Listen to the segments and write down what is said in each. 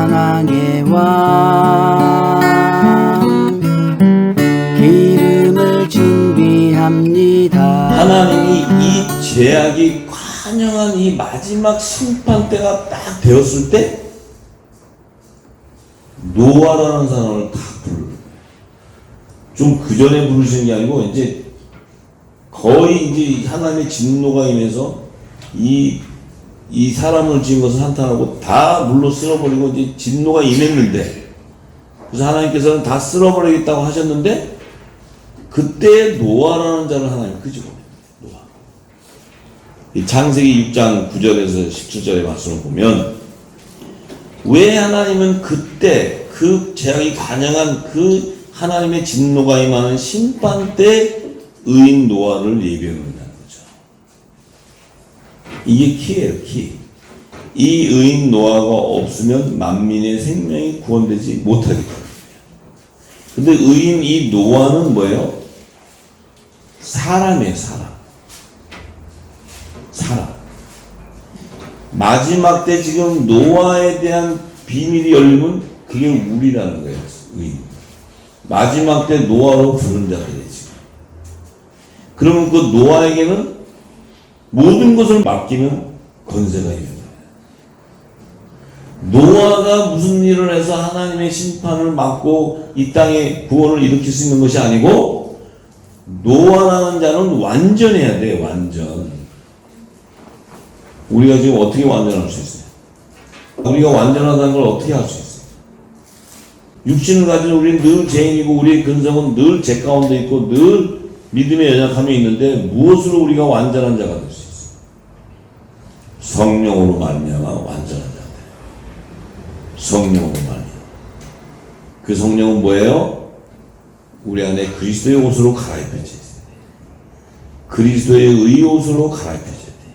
사랑의 왕 기름을 준비합니다. 하나님이 이 죄악이 관영한 이 마지막 심판 때가 딱 되었을 때 노아라는 사람을 다 불러요. 좀 그 전에 부르시는 게 아니고 이제 거의 이제 하나님의 진노가 임해서 이 사람을 지은 것을 한탄하고 다 물로 쓸어버리고 이제 진노가 임했는데, 그래서 하나님께서는 다 쓸어버리겠다고 하셨는데 그때 노아라는 자를 하나님 끄집어내요. 노아. 이 창세기 6장 9절에서 17절의 말씀을 보면 왜 하나님은 그때 그 죄악이 관영한 그 하나님의 진노가 임하는 심판 때 의인 노아를 예비해놓는다는 거죠. 이게 키예요, 키. 이 의인 노아가 없으면 만민의 생명이 구원되지 못하기 때문이에요. 근데 의인 이 노아는 뭐예요? 사람이에요, 사람. 마지막 때 지금 노아에 대한 비밀이 열리면 그게 우리라는 거예요, 의인. 마지막 때 노아로 부른 자들이에요, 지금. 그러면 그 노아에게는 모든 것을 맡기는 권세가 있는 거예요. 노아가 무슨 일을 해서 하나님의 심판을 막고 이 땅에 구원을 일으킬 수 있는 것이 아니고, 노아라는 자는 완전해야 돼요, 완전. 우리가 지금 어떻게 완전할 수 있어요? 우리가 완전하다는 걸 어떻게 할 수 있어요? 육신을 가진 우리는 늘 죄인이고 우리의 근성은 늘 죄 가운데 있고 늘 믿음의 연약함이 있는데 무엇으로 우리가 완전한 자가 될 수 있어요? 성령으로 말미암아 완전한 자가 돼요. 성령으로 말미암아. 그 성령은 뭐예요? 우리 안에 그리스도의 옷으로 갈아입혀져야 돼요. 그리스도의 의 옷으로 갈아입혀져야 돼요.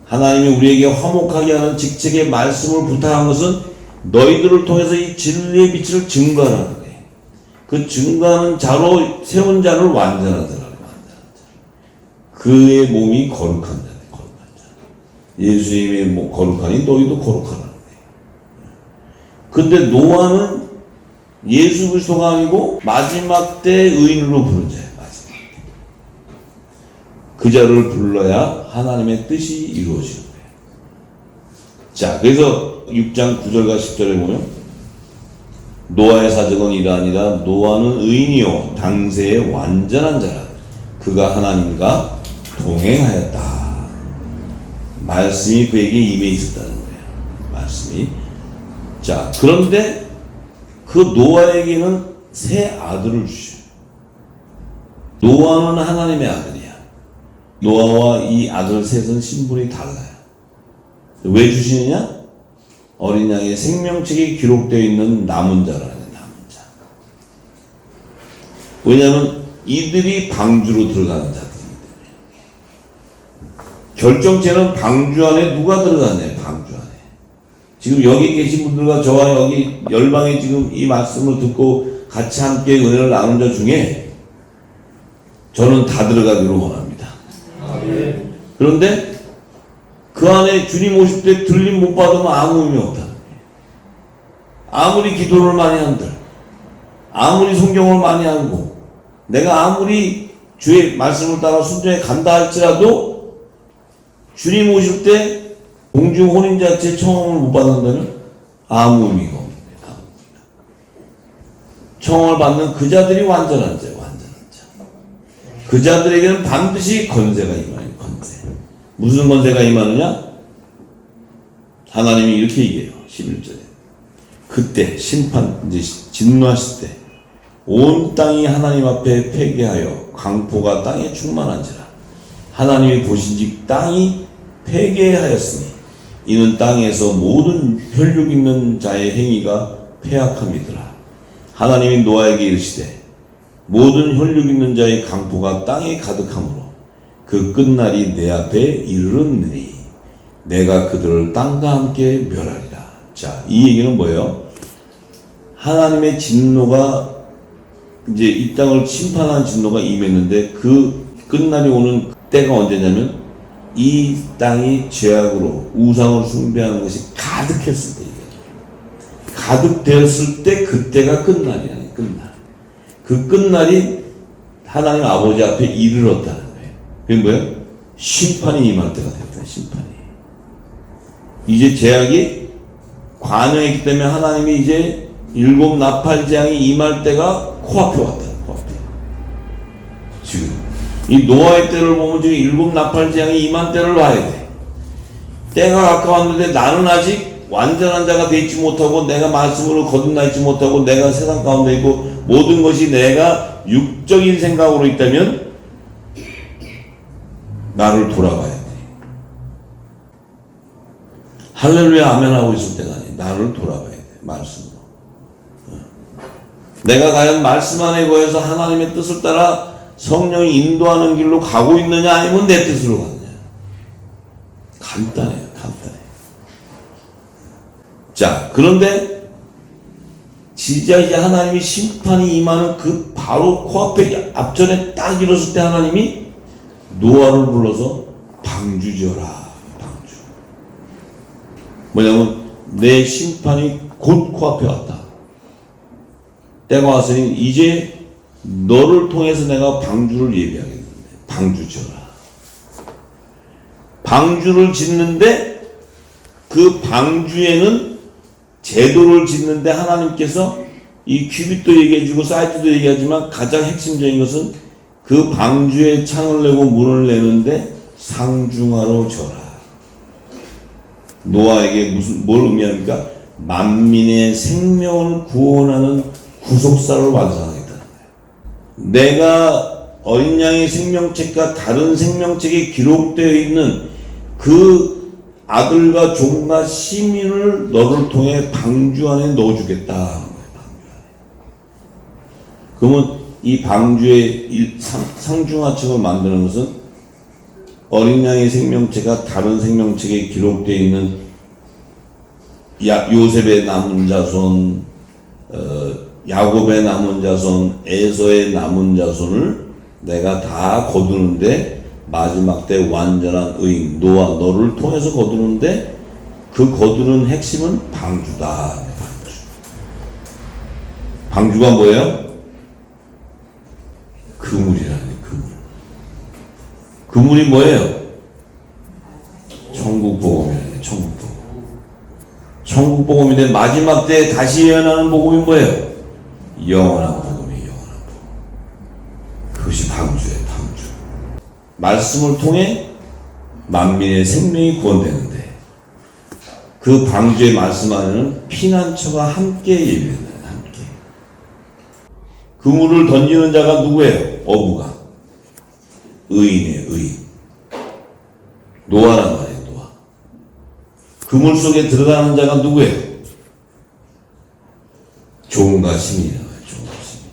하나님이 우리에게 화목하게 하는 직책의 말씀을 부탁한 것은 너희들을 통해서 이 진리의 빛을 증거하라는 거예요. 그 증거하는 자로 세운 자를 완전한 자라고, 완전한 자. 그의 몸이 거룩한 자네, 거룩한 자. 예수님의 거룩하니 너희도 거룩하라는 거예요. 근데 노아는 예수 그리스도가 아니고 마지막 때 의인으로 부른 자예요, 마지막 때. 그 자를 불러야 하나님의 뜻이 이루어지는 거예요. 자, 그래서 6장 9절과 10절에 보면 노아의 사적은 이러하니라. 노아는 의인이요 당세의 완전한 자라. 그가 하나님과 동행하였다. 말씀이 그에게 임해 있었다는 거예요. 말씀이. 자, 그런데 그 노아에게는 세 아들을 주셔요. 노아는 하나님의 아들이야. 노아와 이 아들 셋은 신분이 달라요. 왜 주시느냐? 어린 양의 생명책이 기록되어 있는 남은 자라는, 남은 자. 왜냐하면 이들이 방주로 들어가는 자들이기 때문에. 결정체는 방주 안에 누가 들어가네, 방주 안에. 지금 여기 계신 분들과 저와 여기 열방에 지금 이 말씀을 듣고 같이 함께 은혜를 나눈 자 중에 저는 다 들어가기를 원합니다. 그런데 그 안에 주님 오실 때 들림 못 받으면 아무 의미 없다. 아무리 기도를 많이 한들, 아무리 성경을 많이 하고, 내가 아무리 주의 말씀을 따라 순종해 간다 할지라도 주님 오실 때 공중 혼인자체 청함을 못 받는다면 아무 의미가 없습니다. 청함을 받는 그 자들이 완전한 자예요, 완전한 자. 그 자들에게는 반드시 건세가 임해요, 건세. 무슨 건세가 임하느냐? 하나님이 이렇게 얘기해요. 11절에. 그때 심판, 이제 진노하실 때 온 땅이 하나님 앞에 패개하여 강포가 땅에 충만한지라. 하나님이 보신즉 땅이 패개하였으니 이는 땅에서 모든 혈육 있는 자의 행위가 패악함이더라. 하나님이 노아에게 이르시되 모든 혈육 있는 자의 강포가 땅에 가득하므로 그 끝날이 내 앞에 이르렀느니 내가 그들을 땅과 함께 멸하리라. 자, 이 얘기는 뭐예요? 하나님의 진노가 이제 이 땅을 심판하는 진노가 임했는데 그 끝날이 오는 때가 언제냐면 이 땅이 죄악으로 우상을 숭배하는 것이 가득했을 때. 가득 되었을 때 그때가 끝날이야. 끝날. 그 끝날이 하나님 아버지 앞에 이르렀다는 거예요. 그게 뭐예요? 심판이 임할 때가 됐다. 심판이. 이제 제약이 관여했기 때문에 하나님이 이제 일곱 나팔 재앙이 임할 때가 코앞에 왔다. 코앞에. 지금 이 노아의 때를 보면 지금 일곱 나팔 재앙이 임한 때를 봐야 돼. 때가 가까웠는데 나는 아직 완전한 자가 되지 못하고 내가 말씀으로 거듭나 있지 못하고 내가 세상 가운데 있고 모든 것이 내가 육적인 생각으로 있다면 나를 돌아봐야 돼. 할렐루야 아멘 하고 있을 때가 아니야. 나를 돌아봐야 돼. 말씀으로. 내가 과연 말씀 안에 거해서 하나님의 뜻을 따라 성령이 인도하는 길로 가고 있느냐 아니면 내 뜻으로 가느냐. 간단해요. 간단해. 자, 그런데 진짜 이제 하나님이 심판이 임하는 그 바로 코앞에 앞전에 딱 일었을 때 하나님이 노아를 불러서 방주지어라. 방주. 뭐냐면 내 심판이 곧 코앞에 왔다. 때가 왔으니 이제 너를 통해서 내가 방주를 예비하겠는데 방주 지어라. 방주를 짓는데 그 방주에는 제도를 짓는데 하나님께서 이 큐빗도 얘기해주고 사이트도 얘기하지만 가장 핵심적인 것은 그 방주에 창을 내고 문을 내는데 상중하로 져라. 노아에게 뭘 의미합니까? 만민의 생명을 구원하는 구속사를 완성하겠다는 거예요. 내가 어린 양의 생명책과 다른 생명책에 기록되어 있는 그 아들과 종과 시민을 너를 통해 방주 안에 넣어주겠다 하는 거예요. 방주 안에. 그러면 이 방주의 상중하층을 만드는 것은 어린 양의 생명체가 다른 생명책에 기록되어 있는 요셉의 남은 자손, 야곱의 남은 자손, 에서의 남은 자손을 내가 다 거두는데 마지막 때 완전한 의인 노아 너를 통해서 거두는데 그 거두는 핵심은 방주다. 방주. 방주가 뭐예요? 그물이라는 그물. 그물이 뭐예요? 천국 복음이라는 천국 복음. 천국 복음인데 마지막 때 다시 예언하는 복음이 뭐예요? 영원한 복음이 영원한 복음. 그것이 방주예요. 방주. 말씀을 통해 만민의 생명이 구원되는데 그 방주의 말씀 안에는 피난처가 함께 예비된다. 함께. 그물을 던지는 자가 누구예요? 어부가. 의인이에요. 의인. 노아란 말이에요. 노아. 그물 속에 들어가는 자가 누구예요? 종과 시민이라고 해요. 종과 시민.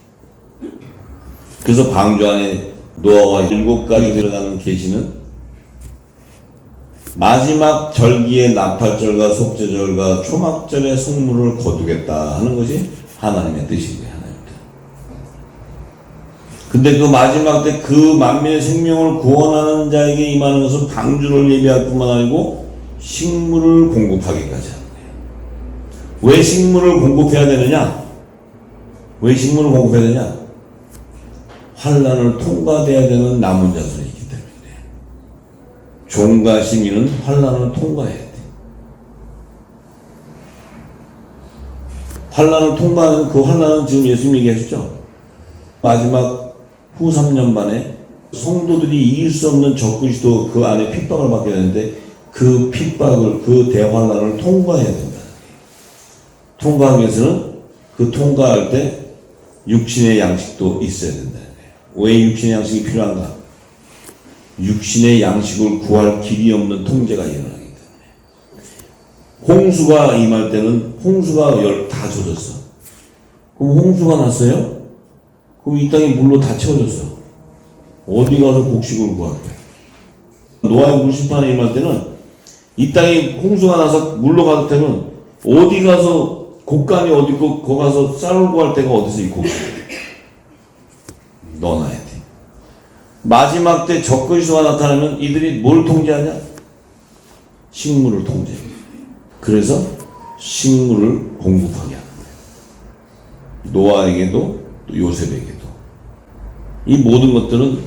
그래서 방주 안에 노아와 7가지 들어가는 계시는 마지막 절기의 나팔절과 속죄절과 초막절의 성물을 거두겠다 하는 것이 하나님의 뜻이에요. 하나님의 뜻. 근데 그 마지막 때 그 만민의 생명을 구원하는 자에게 임하는 것은 방주를 예비할 뿐만 아니고 식물을 공급하기까지 하는 거예요. 왜 식물을 공급해야 되느냐? 왜 식물을 공급해야 되냐? 환란을 통과돼야 되는 남은 자손이 있기 때문에 종과 시민은 환란을 통과해야 돼. 환란을 통과하는 그 환란은 지금 예수님이 얘기하셨죠. 마지막 후 3년 반에 성도들이 이길 수 없는 적그리스도 그 안에 핍박을 받게 되는데 그 핍박을 그 대환란을 통과해야 된다. 통과하기 위해서는 그 통과할 때 육신의 양식도 있어야 된다. 왜 육신의 양식이 필요한가? 육신의 양식을 구할 길이 없는 통제가 일어나기 때문에. 홍수가 임할 때는 홍수가 다 젖었어. 그럼 홍수가 났어요? 그럼 이 땅이 물로 다 채워졌어. 어디 가서 곡식을 구할 거야? 노아의 물심판에 임할 때는 이 땅에 홍수가 나서 물로 가득하면 어디 가서 곡간이 어디 있고 거기 가서 쌀을 구할 데가 어디서 이 곡식을 넣어놔야 돼. 마지막 때 적그리스도가 나타나면 이들이 뭘 통제하냐? 식물을 통제해. 그래서 식물을 공급하게 하는 거예요. 노아에게도 또 요셉에게도. 이 모든 것들은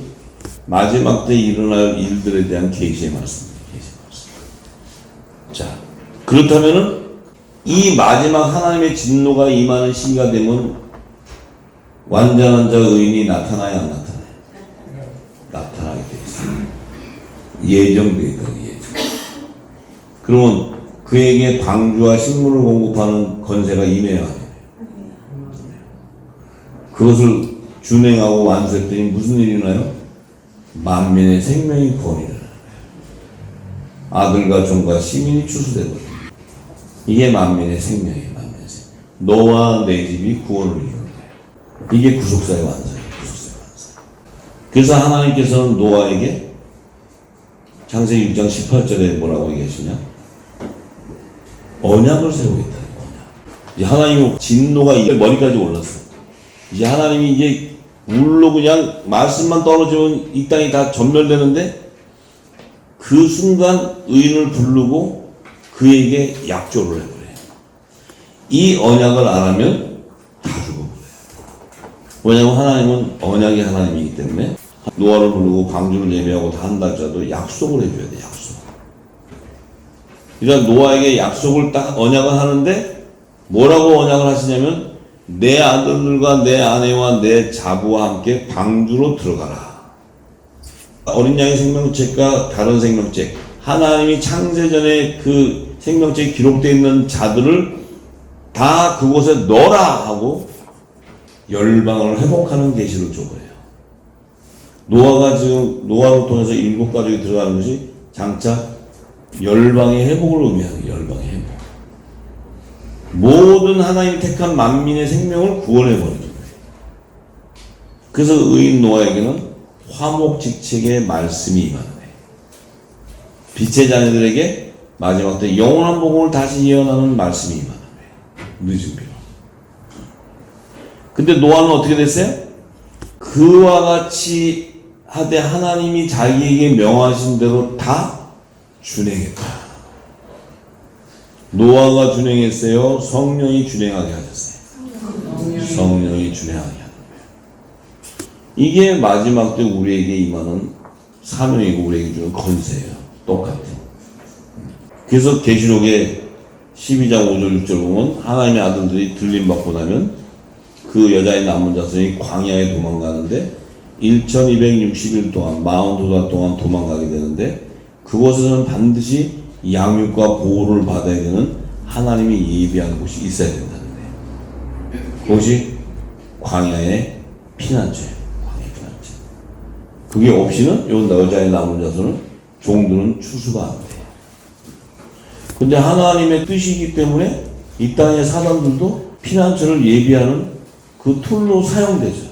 마지막 때 일어날 일들에 대한 계시의 말씀입니다. 계시의 말씀. 자, 그렇다면은 이 마지막 하나님의 진노가 임하는 시기가 되면 완전한 자 의인이 나타나야 안 나타나요? 나타나게 돼 있어요. 예정되어 있다. 예정. 그러면 그에게 방주와 식물을 공급하는 권세가 임해야 해요. 그것을 준행하고 완수했더니 무슨 일이 일어나요? 만민의 생명이 구원이 일어나요. 아들과 종과 시민이 추수되거든요. 이게 만민의 생명이에요. 만민의 생명. 너와 내 집이 구원을 이루는 거예요. 이게 구속사의 완성이에요. 구속사의 완성. 그래서 하나님께서는 노아에게 창세기 6장 18절에 뭐라고 얘기하시냐? 언약을 세우겠다는 언약. 이제 하나님의 진노가 이제 머리까지 올랐어. 이제 하나님이 이제 물로 그냥 말씀만 떨어지면 이 땅이 다 전멸되는데 그 순간 의인을 부르고 그에게 약조를 해버려요. 이 언약을 안 하면 다 죽어버려요. 왜냐하면 하나님은 언약의 하나님이기 때문에 노아를 부르고 방주를 예배하고 다 한다 할지라도 약속을 해줘야 돼. 약속. 그러니까 노아에게 약속을 딱 언약을 하는데 뭐라고 언약을 하시냐면 내 아들들과 내 아내와 내 자부와 함께 방주로 들어가라. 어린 양의 생명책과 다른 생명책, 하나님이 창세전에 그 생명책에 기록되어 있는 자들을 다 그곳에 넣어라 하고 열방을 회복하는 계시를 줘버려요. 노아가 지금 노아를 통해서 7가족이 들어가는 것이 장차 열방의 회복을 의미하는 열방의 회복. 모든 하나님이 택한 만민의 생명을 구원해버리는 거예요. 그래서 의인 노아에게는 화목직책의 말씀이 임하는 거예요. 빛의 자녀들에게 마지막 때 영원한 복음을 다시 예언하는 말씀이 임하는 거예요. 늦은 비로. 근데 노아는 어떻게 됐어요? 그와 같이 하되 하나님이 자기에게 명하신 대로 다 준행했다. 노아가 준행했어요? 성령이 준행하게 하셨어요? 성령이 준행하게 하는 거예요. 이게 마지막 때 우리에게 임하는 사명이고 우리에게 주는 권세예요. 똑같아요. 그래서 계시록에 12장 5절 6절 보면 하나님의 아들들이 들림받고 나면 그 여자의 남은 자손이 광야에 도망가는데 1260일 동안 42달 동안 도망가게 되는데 그곳에서는 반드시 양육과 보호를 받아야 되는 하나님이 예비한 곳이 있어야 된다는 거예요. 그것이 광야의 피난처예요. 광야의 피난처. 그게 없이는 요 여자의 남은 자손은 종들은 추수가 안 돼요. 근데 하나님의 뜻이기 때문에 이 땅의 사람들도 피난처를 예비하는 그 툴로 사용되죠.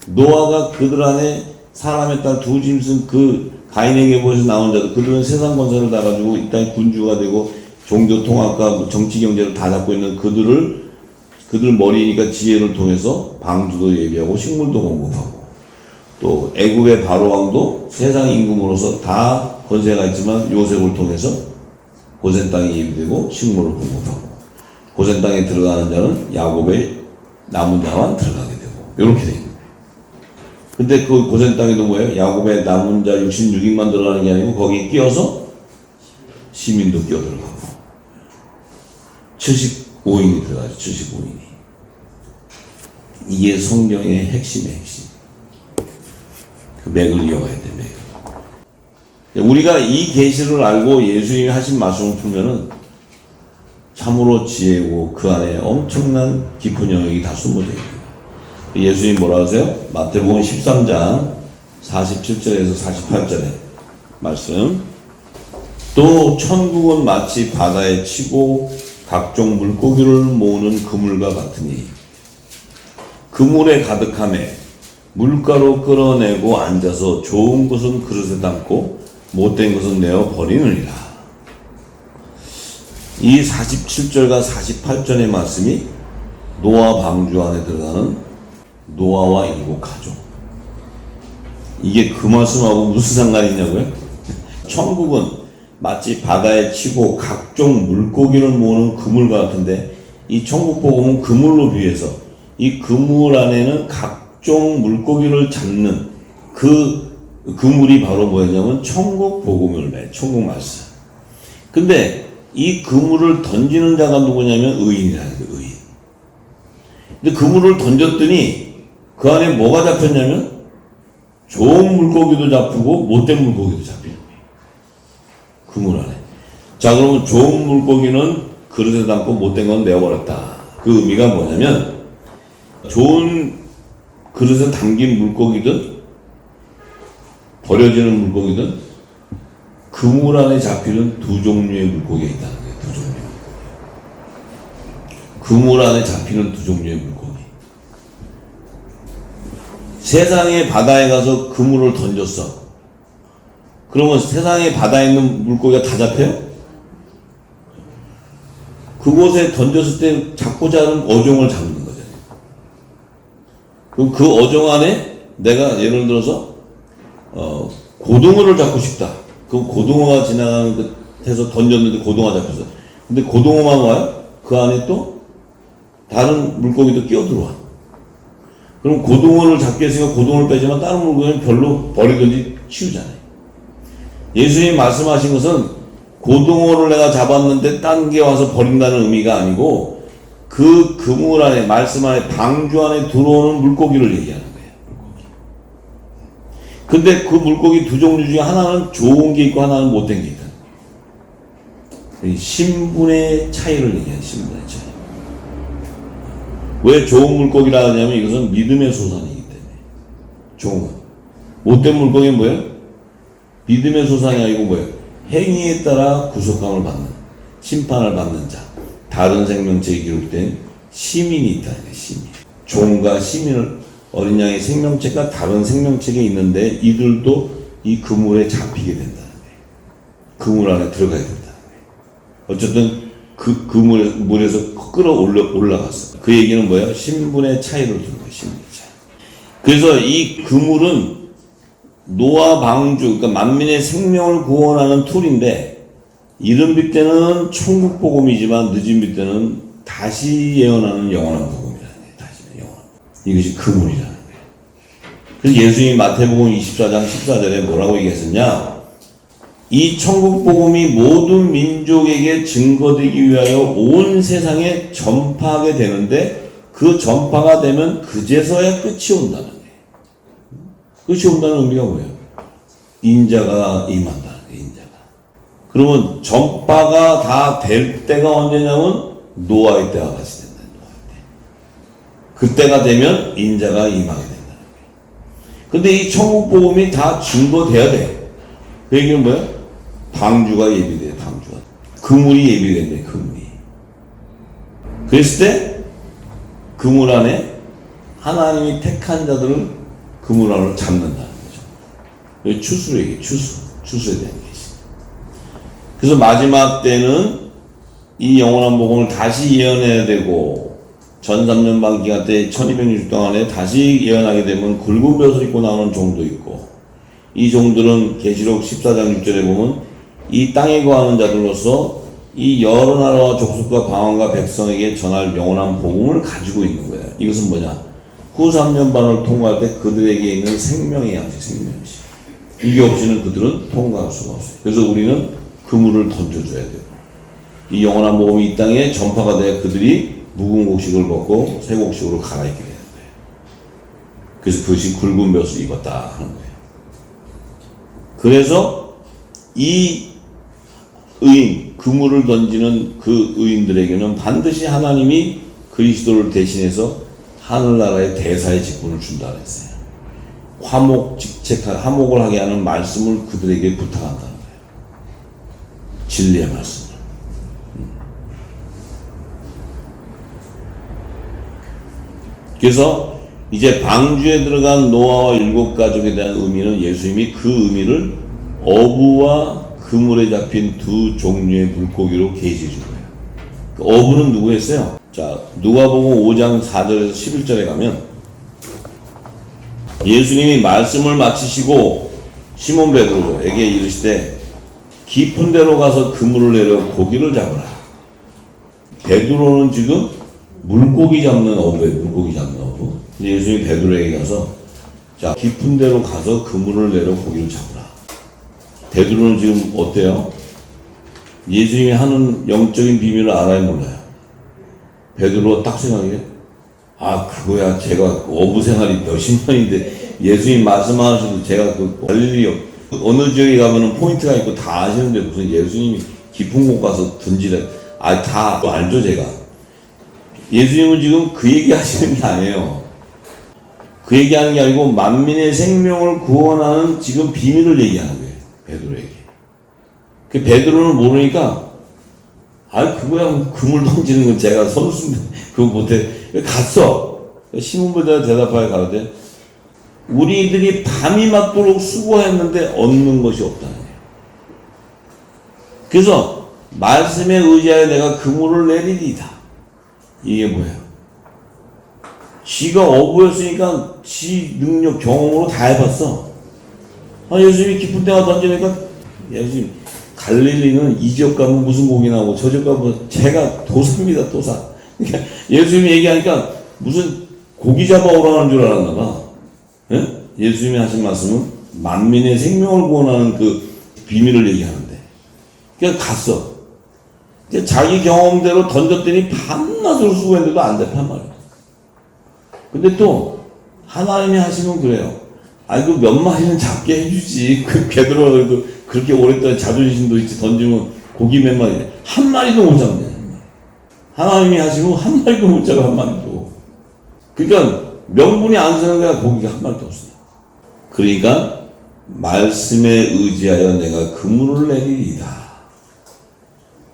노아가 그들 안에 사람의 딸 두 짐승 그 가인에게 보여서 나온 자들 그들은 세상 권세를 다 가지고 이 땅의 군주가 되고 종교 통합과 정치 경제를 다 잡고 있는 그들 머리니까 지혜를 통해서 방주도 예비하고 식물도 공급하고 또 애굽의 바로왕도 세상 임금으로서 다 권세가 있지만 요셉을 통해서 고센 땅이 예비되고 식물을 공급하고 고센 땅에 들어가는 자는 야곱의 남은 자만 들어가게 되고 이렇게 되어 있는 거예요. 근데 그 고센 땅에도 뭐예요? 야곱의 남은 자 66인만 들어가는 게 아니고 거기에 끼어서 시민도 끼어 들어가고 75인이 들어가죠. 75인이. 이게 성경의 핵심의 핵심. 그 맥을 이어가야 돼. 맥. 우리가 이 계시를 알고 예수님이 하신 말씀을 풀면은 참으로 지혜고 그 안에 엄청난 깊은 영역이 다 숨어져 있어요. 예수님 뭐라 하세요? 마태복음 13장 47절에서 48절에 말씀. 또 천국은 마치 바다에 치고 각종 물고기를 모으는 그물과 같으니 그물에 가득함에 물가로 끌어내고 앉아서 좋은 것은 그릇에 담고 못된 것은 내어 버리느니라. 이 47절과 48절의 말씀이 노아 방주 안에 들어가는 노아와 7가족. 이게 그 말씀하고 무슨 상관이 있냐고요? 천국은 마치 바다에 치고 각종 물고기를 모으는 그물과 같은데, 이 천국복음은 그물로 비유해서 이 그물 안에는 각종 물고기를 잡는 그 그물이 바로 뭐냐면 천국복음을 내, 천국 말씀. 근데 이 그물을 던지는 자가 누구냐면 의인이라는 거예요, 의인. 근데 그물을 던졌더니 그 안에 뭐가 잡혔냐면 좋은 물고기도 잡히고 못된 물고기도 잡히는 거예요. 그물 안에. 자, 그러면 좋은 물고기는 그릇에 담고 못된 건 내어버렸다. 그 의미가 뭐냐면 좋은 그릇에 담긴 물고기든 버려지는 물고기든 그물 안에 잡히는 두 종류의 물고기가 있다는 거예요. 두 종류의 물고기. 그물 안에 잡히는 두 종류의 물고기. 세상의 바다에 가서 그물을 던졌어. 그러면 세상의 바다에 있는 물고기가 다 잡혀요? 그곳에 던졌을 때 잡고자 하는 어종을 잡는 거잖아요. 그럼 그 어종 안에 내가 예를 들어서 고등어를 잡고 싶다. 그럼 고등어가 지나가는 끝에서 던졌는데 고등어가 잡혔어. 근데 고등어만 와요? 그 안에 또 다른 물고기도 끼어들어와. 그럼 고등어를 잡기 위해서 고등어를 빼지만 다른 물고기는 별로 버리든지 치우잖아요. 예수님이 말씀하신 것은 고등어를 내가 잡았는데 딴 게 와서 버린다는 의미가 아니고 그 그물 안에, 말씀 안에, 방주 안에 들어오는 물고기를 얘기하는 거예요. 물고기. 근데 그 물고기 두 종류 중에 하나는 좋은 게 있고 하나는 못된 게 있다. 신분의 차이를 얘기해요. 신분의 차이. 왜 좋은 물고기라 하냐면 이것은 믿음의 소산이기 때문에. 좋은 거. 못된 물고기는 뭐예요? 믿음의 소산이 아니고 뭐예요? 행위에 따라 구속함을 받는, 심판을 받는 자, 다른 생명체에 기록된 시민이 있다는 거예요. 시민. 종과 시민을, 어린 양의 생명체가 다른 생명체가 있는데 이들도 이 그물에 잡히게 된다는 거예요. 그물 안에 들어가야 된다는 거예요. 어쨌든 그 물에서 올라갔어. 그 얘기는 뭐예요? 신분의 차이를 두는 거예요. 신분의 차이. 그래서 이 그물은 노아 방주, 그러니까 만민의 생명을 구원하는 툴인데, 이른 빛 때는 천국 복음이지만 늦은 빛 때는 다시 예언하는 영원한 복음이라는 거예요. 다시 영원한. 이것이 그물이라는 거예요. 그래서 예수님이 마태복음 24장 14절에 뭐라고 얘기했었냐? 이 천국 복음이 모든 민족에게 증거되기 위하여 온 세상에 전파하게 되는데, 그 전파가 되면 그제서야 끝이 온다는 거예요. 끝이 온다는 의미가 뭐예요? 인자가 임한다는 거예요. 인자가. 그러면 전파가 다 될 때가 언제냐면 노아의 때와 같이 된다. 노아의 때. 그때가 되면 인자가 임하게 된다는 거예요. 근데 이 천국 복음이 다 증거돼야 돼. 그 얘기는 뭐예요? 방주가 예비돼요. 방주가. 그물이 예비된대. 그물이. 그랬을 때 그물 안에 하나님이 택한 자들을 그물 안으로 잡는다는 거죠. 추수를 얘기해요. 추수에 대한 계시. 그래서 마지막 때는 이 영원한 복음을 다시 예언해야 되고, 전 3년반 기간 때 1260 동안에 다시 예언하게 되면 굵은 벼슬 입고 나오는 종도 있고, 이 종들은 계시록 14장 6절에 보면 이 땅에 거하는 자들로서 이 여러 나라와 족속과 방언과 백성에게 전할 영원한 복음을 가지고 있는 거예요. 이것은 뭐냐? 후 3년반을 통과할 때 그들에게 있는 생명의 양식, 생명식. 이게 없이는 그들은 통과할 수가 없어요. 그래서 우리는 그물을 던져줘야 돼요. 이 영원한 복음이 이 땅에 전파가 돼야 그들이 묵은 곡식을 먹고 새 곡식으로 갈아입게 되는 거예요. 그래서 그것이 굵은 벼슬을 입었다 하는 거예요. 그래서 이 의인, 그물을 던지는 그 의인들에게는 반드시 하나님이 그리스도를 대신해서 하늘나라의 대사의 직분을 준다 그랬어요. 화목을 하게 하는 말씀을 그들에게 부탁한다는 거예요. 진리의 말씀을. 그래서 이제 방주에 들어간 노아와 7가족에 대한 의미는 예수님이 그 의미를 어부와 그물에 잡힌 두 종류의 물고기로 계시해 준 거예요. 그 어부는 누구였어요? 자, 누가복음 5장 4절에서 11절에 가면 예수님이 말씀을 마치시고 시몬 베드로에게 이르시되 깊은 데로 가서 그물을 내려 고기를 잡으라. 베드로는 지금 물고기 잡는 어부예요. 물고기 잡는 어부. 예수님이 베드로에게 가서 자, 깊은 데로 가서 그물을 내려 고기를 잡으라. 베드로는 지금 어때요? 예수님이 하는 영적인 비밀을 알아야 몰라요. 베드로가 딱 생각해. 아, 그거야. 제가 어부 생활이 몇십 년인데 예수님 말씀하셔도 제가 그 갈릴리 어느 지역에 가면은 포인트가 있고 다 아시는데 무슨 예수님이 깊은 곳 가서 던지래. 아, 다 알죠, 제가. 예수님은 지금 그 얘기 하시는 게 아니에요. 그 얘기하는 게 아니고 만민의 생명을 구원하는 지금 비밀을 얘기하는 거예요. 베드로에게. 그 베드로는 모르니까 아, 그거야 그물 던지는 건 제가 선수인데 그거 못해. 갔어. 시몬 베드로가 대답하여 가로되 우리들이 밤이 맞도록 수고했는데 얻는 것이 없다는 거예요. 그래서 말씀에 의지하여 내가 그물을 내리리이다. 이게 뭐예요? 지가 어부였으니까 지 능력 경험으로 다 해봤어. 아, 예수님이 깊은 데가 던지니까 예수님 갈릴리는 이 지역 가면 무슨 고기 나오고 저 지역 가면 제가 도사입니다, 도사. 그러니까 예수님이 얘기하니까 무슨 고기 잡아오라는 줄 알았나 봐. 예? 예수님이 하신 말씀은 만민의 생명을 구원하는 그 비밀을 얘기하는데 그냥 갔어. 자기 경험대로 던졌더니 밤낮으로 수고했는데도 안 잡힌 말이야. 근데 또 하나님이 하시면 그래요. 아니 그 몇 마리는 잡게 해주지. 그 베드로가 그래도 그렇게 오랫동안 자존심도 있지. 던지면 고기 몇 마리 한 마리도 못 잡네. 하나님이 하시면 한 마리도 못 잡아. 한 마리도. 그러니까 명분이 안 서는 거야. 고기가 한 마리도 없어. 그러니까 말씀에 의지하여 내가 그물을 내리리이다.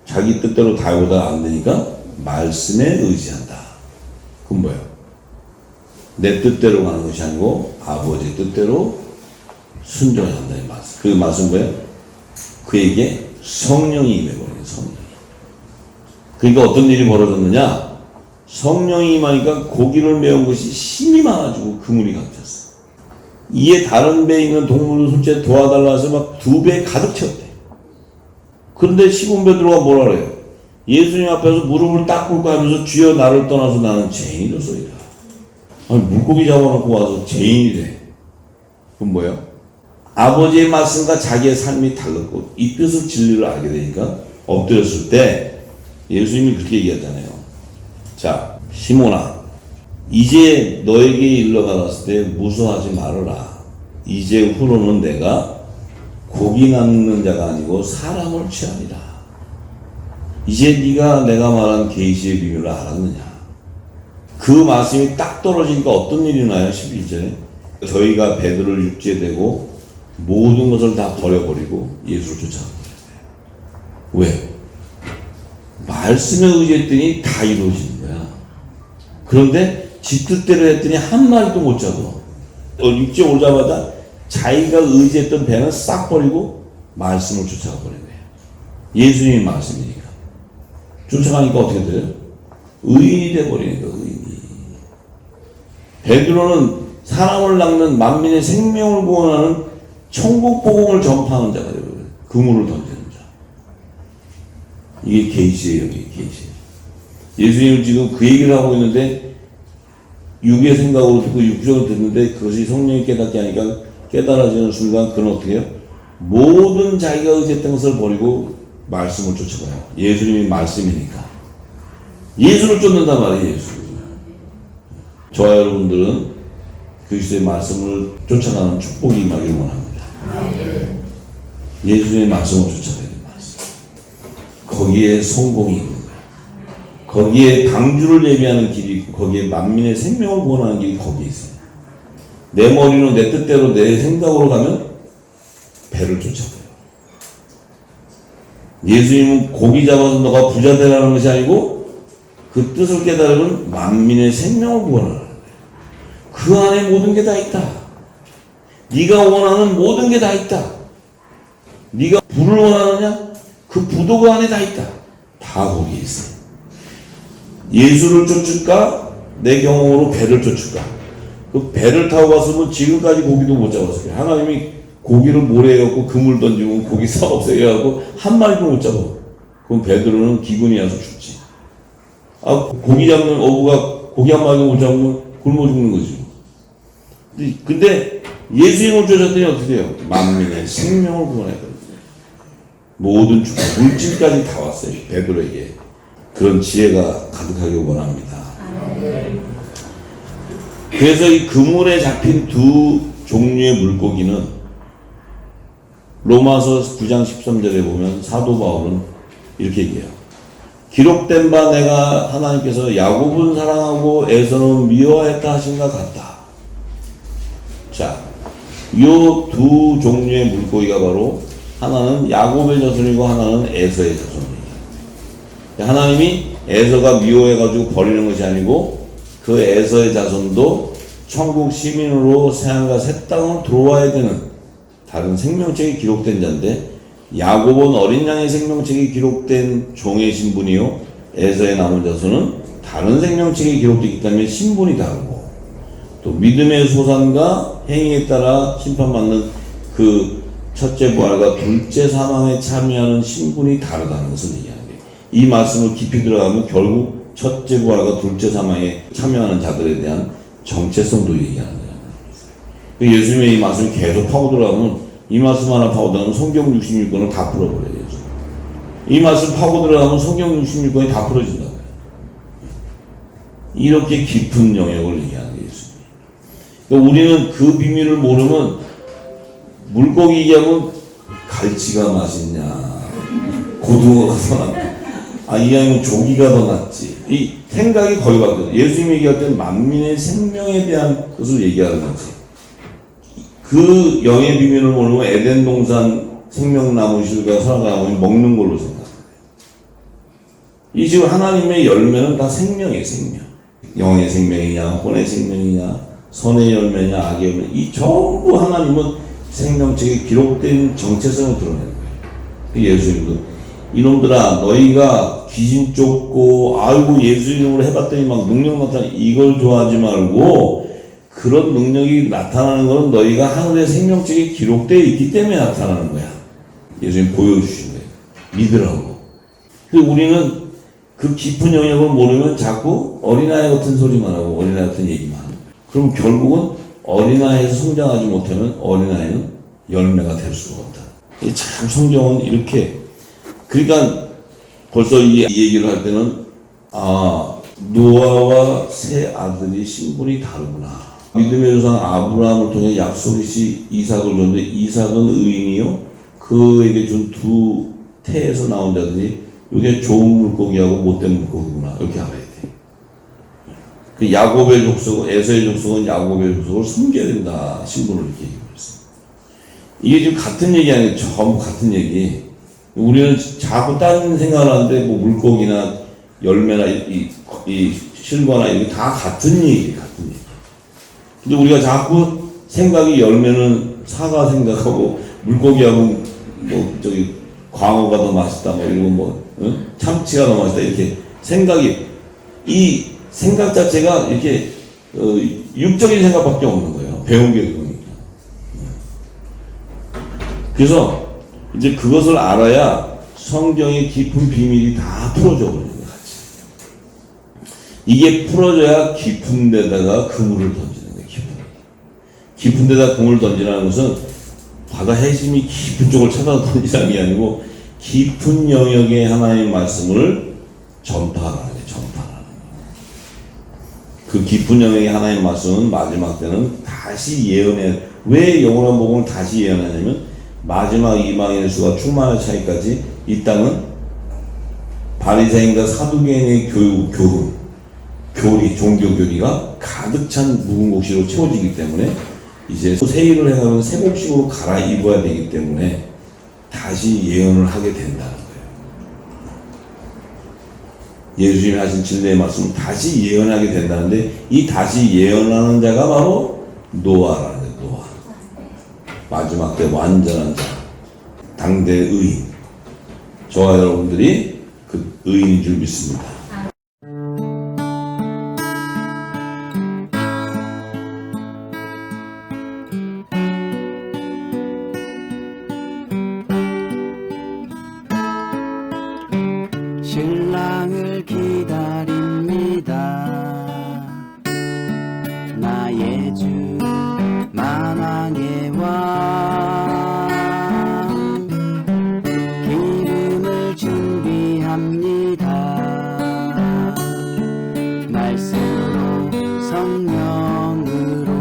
자기 뜻대로 다보다 안 되니까 말씀에 의지한다. 그건 뭐예요? 내 뜻대로 가는 것이 아니고 아버지 뜻대로 순종해야 한다. 이 말씀. 그 말씀 뭐예요? 그에게 성령이 임해버려요. 성령이. 그러니까 어떤 일이 벌어졌느냐? 성령이 임하니까 고기를 메운 것이 힘이 많아지고 그물이 감췄어. 이에 다른 배에 있는 동물을 솔직히 도와달라 해서 막 2배 가득 채웠대. 그런데 시몬 베드로가 뭐라 그래요? 예수님 앞에서 무릎을 딱 꿇고 하면서 주여 나를 떠나서 나는 죄인으로서이다. 아니 물고기 잡아놓고 와서 죄인이래. 그건 뭐예요? 아버지의 말씀과 자기의 삶이 달랐고 이 뜻을 진리를 알게 되니까 엎드렸을 때 예수님이 그렇게 얘기하잖아요. 자, 시몬아, 이제 너에게 일러받았을 때 무서워하지 말아라. 이제 후로는 내가 고기 낚는 자가 아니고 사람을 취하리라. 이제 네가 내가 말한 계시의 비밀을 알았느냐. 그 말씀이 딱 떨어지니까 어떤 일이 나요? 11절에 저희가 베드로를 육지되고 모든 것을 다 버려버리고 예수를 쫓아갑니다. 왜? 말씀에 의지했더니 다 이루어지는 거야. 그런데 지 뜻대로 했더니 한 마리도 못 잡아. 육지에 오자마자 자기가 의지했던 배는 싹 버리고 말씀을 쫓아가 버린 거예요. 예수님의 말씀이니까. 쫓아가니까 어떻게 돼요? 의인이 돼버리는 거예요. 의인이. 베드로는 사람을 낚는 만민의 생명을 구원하는 천국 복음을 전파하는 자가 되어버려요. 그물을 던지는 자. 이게 계시예요. 이게 계시. 예수님은 지금 그 얘기를 하고 있는데 육의 생각으로 듣고 육적으로 듣는데 그것이 성령이 깨닫게 하니까 깨달아지는 순간 그는 어떻게 해요? 모든 자기가 의지했던 것을 버리고 말씀을 쫓아가요. 예수님이 말씀이니까. 예수를 쫓는단 말이에요. 예수. 저와 여러분들은 그리스도의 말씀을 쫓아가는 축복이 임하기를 원합니다. 예수님의 말씀을 쫓아가야 돼요. 말씀. 거기에 성공이 있는 거예요. 거기에 방주를 예비하는 길이 있고 거기에 만민의 생명을 구원하는 길이 거기에 있어요. 내 머리로 내 뜻대로 내 생각으로 가면 배를 쫓아가요. 예수님은 고기 잡아서 너가 부자 되라는 것이 아니고 그 뜻을 깨달으면 만민의 생명을 구원하는 거예요. 그 안에 모든 게 다 있다. 네가 원하는 모든 게 다 있다. 네가 부를 원하느냐? 그 부도 그 안에 다 있다. 다 거기에 있어요. 예수를 쫓을까? 내 경험으로 배를 쫓을까? 그 배를 타고 갔으면 지금까지 고기도 못 잡았을 거예요. 하나님이 고기를 모래해갖고 그물 던지면 고기 싹 없애갖고 한 마리도 못 잡아. 그럼 베드로는 기근이 와서 죽지. 고기 잡는 어부가 고기 한 마리도 못 잡으면 굶어 죽는 거지. 근데 예수님을 쫓았더니 어떻게 돼요? 만민의 생명을 구원했거든요. 모든 물질까지 다 왔어요. 베드로에게. 그런 지혜가 가득하길 원합니다. 그래서 이 그물에 잡힌 두 종류의 물고기는 로마서 9장 13절에 보면 사도 바울은 이렇게 얘기해요. 기록된 바 내가 하나님께서 야곱은 사랑하고 에서는 미워했다 하신 것 같다. 자, 이 두 종류의 물고기가 바로 하나는 야곱의 자손이고 하나는 에서의 자손이에요. 하나님이 에서가 미워해가지고 버리는 것이 아니고 그 에서의 자손도 천국 시민으로 새하늘과 새 땅으로 들어와야 되는 다른 생명책이 기록된 자인데 야곱은 어린 양의 생명책이 기록된 종의 신분이요 에서의 남은 자손은 다른 생명책이 기록되기 때문에 신분이 다르고 또 믿음의 소산과 행위에 따라 심판받는 그 첫째 부활과 둘째 사망에 참여하는 신분이 다르다는 것을 얘기하는 거예요. 이 말씀을 깊이 들어가면 결국 첫째 부활과 둘째 사망에 참여하는 자들에 대한 정체성도 얘기하는 거예요. 예수님의 이 말씀이 계속 파고 들어가면 이 말씀 하나 파고 들어가면 성경 66권을 다 풀어버려요. 이 말씀 파고 들어가면 성경 66권이 다 풀어진다고요. 이렇게 깊은 영역을 얘기하는 거예요. 예수님이. 그러니까 우리는 그 비밀을 모르면 물고기 얘기하면 갈치가 맛있냐 고등어가 더 낫냐 이 아니면 조기가 더 낫지 이 생각이 거의 바뀌어요. 예수님이 얘기할 때는 만민의 생명에 대한 것을 얘기하는 거지. 그 영의 비밀을 모르면 에덴 동산 생명나무 실과 선악나무 먹는 걸로 생각해요. 이 지금 하나님의 열매는 다 생명이에요. 생명. 영의 생명이냐 혼의 생명이냐 선의 열매냐 악의 열매 이 전부 하나님은 생명책에 기록된 정체성을 드러내는 거예요. 예수님도 이놈들아 너희가 귀신 쫓고 아이고 예수 이름으로 해봤더니 막 능력 나타나 이걸 좋아하지 말고 그런 능력이 나타나는 것은 너희가 하늘의 생명책에 기록되어 있기 때문에 나타나는 거야. 예수님 보여주신 거예요. 믿으라고. 그래서 우리는 그 깊은 영역을 모르면 자꾸 어린아이 같은 소리만 하고 어린아이 같은 얘기만 하고 그럼 결국은 어린아이에서 성장하지 못하면 어린아이는 열매가 될 수가 없다. 참 성경은 이렇게 그러니까 벌써 이 얘기를 할 때는 노아와 세 아들이 신분이 다르구나. 믿음의 조상 아브라함을 통해 약속이 이삭을 줬는데 이삭은 의인이요 그에게 준 두 태에서 나온 자들이 이게 좋은 물고기하고 못된 물고기구나 이렇게 알아야 돼. 그 야곱의 족속, 에서의 족속은 야곱의 족속을 숨겨야 된다. 신분을 이렇게 얘기했어요. 이게 지금 같은 얘기 아니에요. 전부 같은 얘기. 우리는 자꾸 다른 생각을 하는데 뭐 물고기나 열매나 이 실과나 이게 다 같은 얘기, 같은 얘기. 근데 우리가 자꾸 생각이 열매는 사과 생각하고 물고기하고 뭐 저기 광어가 더 맛있다 뭐 이러고 뭐 참치가 더 맛있다 이렇게 생각이 이 생각 자체가 이렇게 육적인 생각밖에 없는 거예요. 배운 게 그거니까. 그래서 이제 그것을 알아야 성경의 깊은 비밀이 다 풀어져 버리는 거야. 이게 풀어져야 깊은 데다가 그물을 던지는 거예요. 깊은 데다 그물을 던지라는 것은 바다 해심이 깊은 쪽을 찾아 던지라는 게 아니고 깊은 영역의 하나님의 말씀을 전파하라는 거예요. 그 깊은 영역의 하나님의 말씀은 마지막 때는 다시 예언해. 왜 영원한 복음을 다시 예언하냐면 마지막 이방인의 수가 충만할 차이까지 이 땅은 바리새인과 사두개인의 교리, 종교 교리가 가득 찬 묵은 곡식으로 채워지기 때문에 이제 새 일을 행하면 새 곡식으로 갈아입어야 되기 때문에 다시 예언을 하게 된다는 거예요. 예수님이 하신 진리의 말씀은 다시 예언하게 된다는데 이 다시 예언하는 자가 바로 노아라는 거예요. 노아. 마지막 때 완전한 자. 당대 의인. 저와 여러분들이 그 의인인 줄 믿습니다. 말씀으로 성령으로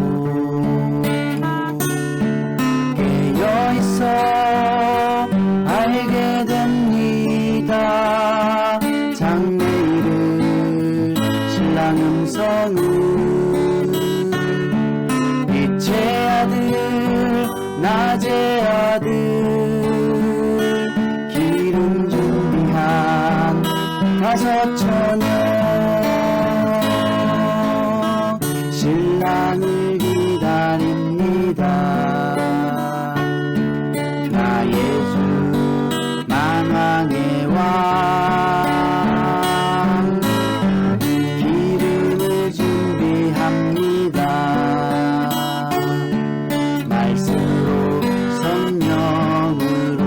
깨어있어 알게 됩니다. 장래일을 신랑 음성을 빛의 아들 낮의 아들 기름 준비한 다섯 처녀 신랑을 기다립니다. 나 예수 만왕의 왕 기름을 준비합니다. 말씀으로 성령으로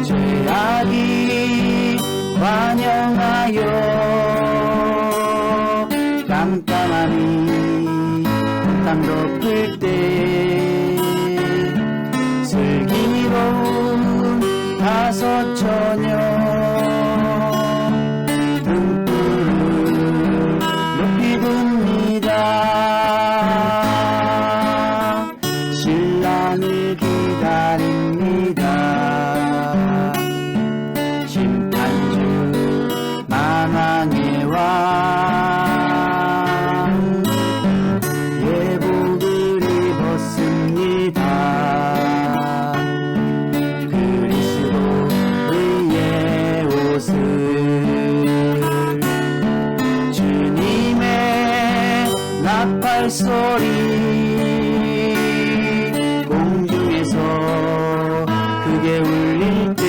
죄악이 관영하여 깜깜함이 땅 덮을 때 슬기로운 다섯 처녀 등불을 높이 듭니다. 신랑을 기다립니다. 심판주 만왕의 왕 예복을 입었습니다. 그리스도의 옷을 주님의 나팔 소리 공중에서 크게 울릴 때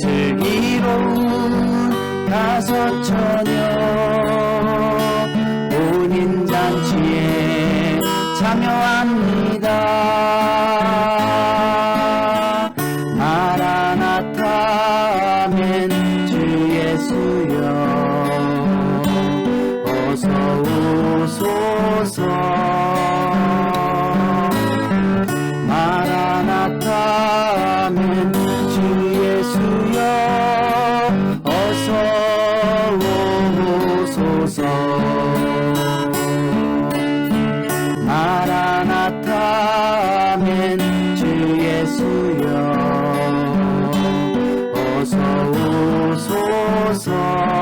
슬기로운 다섯 처녀 혼인잔치에 참여합니다. 마라나타 아멘 주 예수여 어서 오소서. 마라나타 아멘 주 예수여 어서 오소서. 마라나타 아멘 주 예수여 어서 오소서.